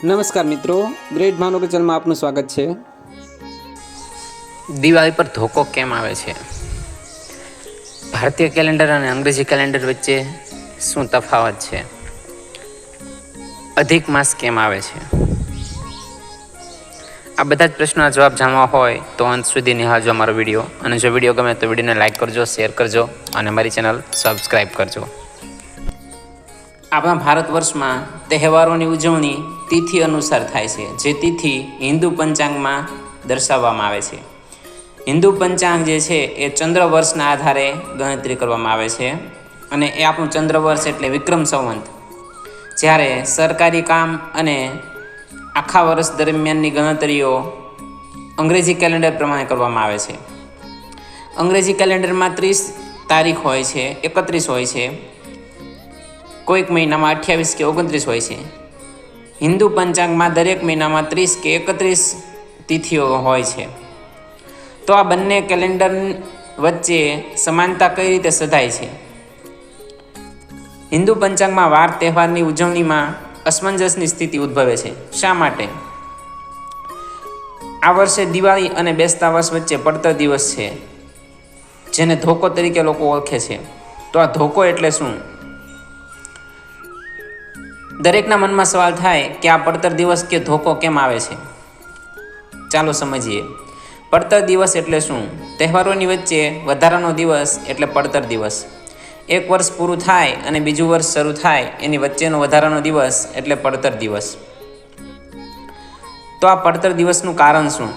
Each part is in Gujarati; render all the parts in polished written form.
નમસ્કાર મિત્રો, ગ્રેટ ભાવનગર ચેનલમાં આપનું સ્વાગત છે। દિવાળી પર ધોકો કેમ આવે છે? ભારતીય કેલેન્ડર અને અંગ્રેજી કેલેન્ડર વચ્ચે શું તફાવત છે? અધિક માસ કેમ આવે છે? આ બધા જ પ્રશ્નોના જવાબ જાણવા હોય તો અંત સુધી નિહાળજો અમારો વિડીયો, અને જો વિડીયો ગમે તો વિડીયોને લાઇક કરજો, શેર કરજો અને અમારી ચેનલ સબસ્ક્રાઈબ કરજો। આપણા ભારત વર્ષમાં તહેવારોની ઉજવણી તિથિ અનુસાર થાય છે, જે તિથિ હિન્દુ પંચાંગમાં દર્શાવવામાં આવે છે। હિન્દુ પંચાંગ જે છે એ ચંદ્ર વર્ષના આધારે ગણતરી કરવામાં આવે છે, અને એ આપણું ચંદ્ર વર્ષ એટલે વિક્રમ સંવંત। જ્યારે સરકારી કામ અને આખા વર્ષ દરમિયાનની ગણતરીઓ અંગ્રેજી કેલેન્ડર પ્રમાણે કરવામાં આવે છે। અંગ્રેજી કેલેન્ડરમાં 30 તારીખ હોય છે, 31 હોય છે, કોઈક મહિનામાં 28 કે 29 હોય છે। હિન્દુ પંચાંગમાં દરેક મહિનામાં 30 કે 31 તિથિઓ હોય છે। તો આ બંને કેલેન્ડર વચ્ચે સમાનતા કઈ રીતે સધાય છે? હિન્દુ પંચાંગમાં વાર તહેવારની ઉજવણીમાં અસમંજસની સ્થિતિ ઉદ્ભવે છે। શા માટે? આ વર્ષે દિવાળી અને બેસતા વર્ષ વચ્ચે પડતર દિવસ છે, જેને ધોકો તરીકે લોકો ઓળખે છે। તો આ ધોકો એટલે શું? દરેકના મનમાં સવાલ થાય કે આ પડતર દિવસ કે ધોકો કેમ આવે છે? ચાલો સમજીએ। પડતર દિવસ એટલે શું? તહેવારોની વચ્ચે વધારાનો દિવસ એટલે પડતર દિવસ। એક વર્ષ પૂરું થાય અને બીજું વર્ષ શરૂ થાય એની વચ્ચેનો વધારાનો દિવસ એટલે પડતર દિવસ। તો આ પડતર દિવસનું કારણ શું?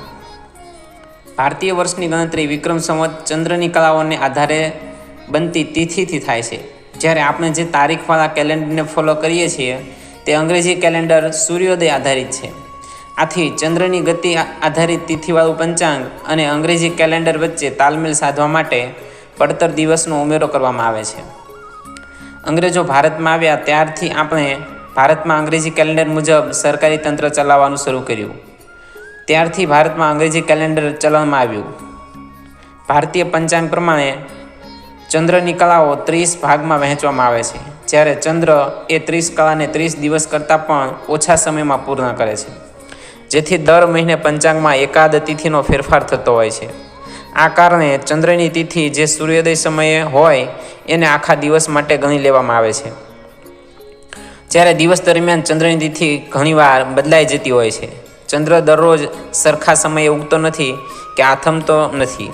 ભારતીય વર્ષની ગણતરી વિક્રમ સંવત ચંદ્રની કલાઓને આધારે બનતી તિથિથી થાય છે, જ્યારે આપણે જે તારીખવાળા કેલેન્ડરને ફોલો કરીએ છીએ તે અંગ્રેજી કેલેન્ડર સૂર્યોદય આધારિત છે। આથી ચંદ્રની ગતિ આધારિત તિથિવાળું પંચાંગ અને અંગ્રેજી કેલેન્ડર વચ્ચે તાલમેલ સાધવા માટે પડતર દિવસનો ઉમેરો કરવામાં આવે છે। અંગ્રેજો ભારતમાં આવ્યા ત્યારથી આપણે ભારતમાં અંગ્રેજી કેલેન્ડર મુજબ સરકારી તંત્ર ચલાવવાનું શરૂ કર્યું। ત્યારથી ભારતમાં અંગ્રેજી કેલેન્ડર ચલણમાં આવ્યું। ભારતીય પંચાંગ પ્રમાણે ચંદ્રની કલાઓ 30 ભાગમાં વહેંચવામાં આવે છે, જ્યારે ચંદ્ર એ 30 કલાને 30 દિવસ કરતાં પણ ઓછા સમયમાં પૂર્ણ કરે છે, જેથી દર મહિને પંચાંગમાં એકાદ તિથિનો ફેરફાર થતો હોય છે। આ કારણે ચંદ્રની તિથિ જે સૂર્યોદય સમયે હોય એને આખા દિવસ માટે ગણી લેવામાં આવે છે, જ્યારે દિવસ દરમિયાન ચંદ્રની તિથિ ઘણીવાર બદલાઈ જતી હોય છે। ચંદ્ર દરરોજ સરખા સમયે ઉગતો નથી કે આથમતો નથી।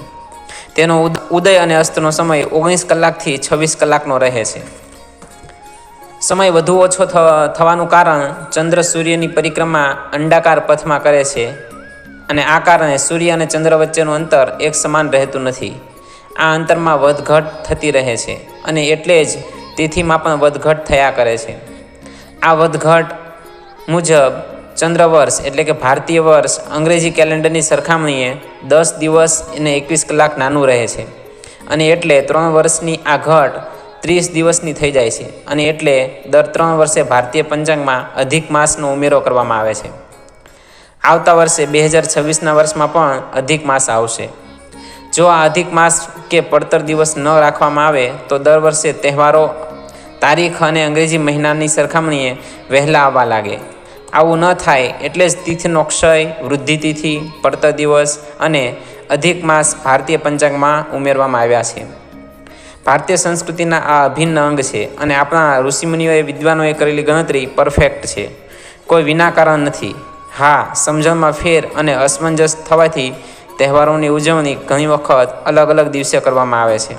તેનો ઉદય અને અસ્તનો સમય 19 કલાકથી 26 કલાકનો રહે છે। સમય વધુ ઓછો થવાનું કારણ ચંદ્ર સૂર્યની પરિક્રમા અંડાકાર પથમાં કરે છે, અને આ કારણે સૂર્ય અને ચંદ્ર વચ્ચેનું અંતર એક સમાન રહેતું નથી। આ અંતરમાં વધઘટ થતી રહે છે, અને એટલે જ તિથિમાં પણ વધઘટ થયા કરે છે। આ વધઘટ મુજબ ચંદ્ર વર્ષ એટલે કે ભારતીય વર્ષ અંગ્રેજી કેલેન્ડરની સરખામણીએ 10 દિવસ અને 21 કલાક નાનું રહે છે, અને એટલે 3 વર્ષની આ ઘટ 30 દિવસની થઈ જાય છે, અને એટલે દર 3 વર્ષે ભારતીય પંચાંગમાં અધિક માસનો ઉમેરો કરવામાં આવે છે। આવતા વર્ષે 2026ના વર્ષમાં પણ અધિક માસ આવશે। જો આ અધિક માસ કે પડતર દિવસ ન રાખવામાં આવે તો દર વર્ષે તહેવારો તારીખ અને અંગ્રેજી મહિનાની સરખામણીએ વહેલા આવવા લાગે। આવું ન થાય એટલે જ તિથિનો ક્ષય, વૃદ્ધિ તિથિ, પડતર દિવસ અને અધિક માસ ભારતીય પંચાંગમાં ઉમેરવામાં આવ્યા છે। ભારતીય સંસ્કૃતિના આ અભિન્ન અંગ છે, અને આપણા ઋષિમુનિઓએ વિદ્વાનોએ કરેલી ગણતરી પરફેક્ટ છે, કોઈ વિનાકારણ નથી। હા, સમજણમાં ફેર અને અસમંજસ થવાથી તહેવારોની ઉજવણી ઘણી વખત અલગ અલગ દિવસે કરવામાં આવે છે।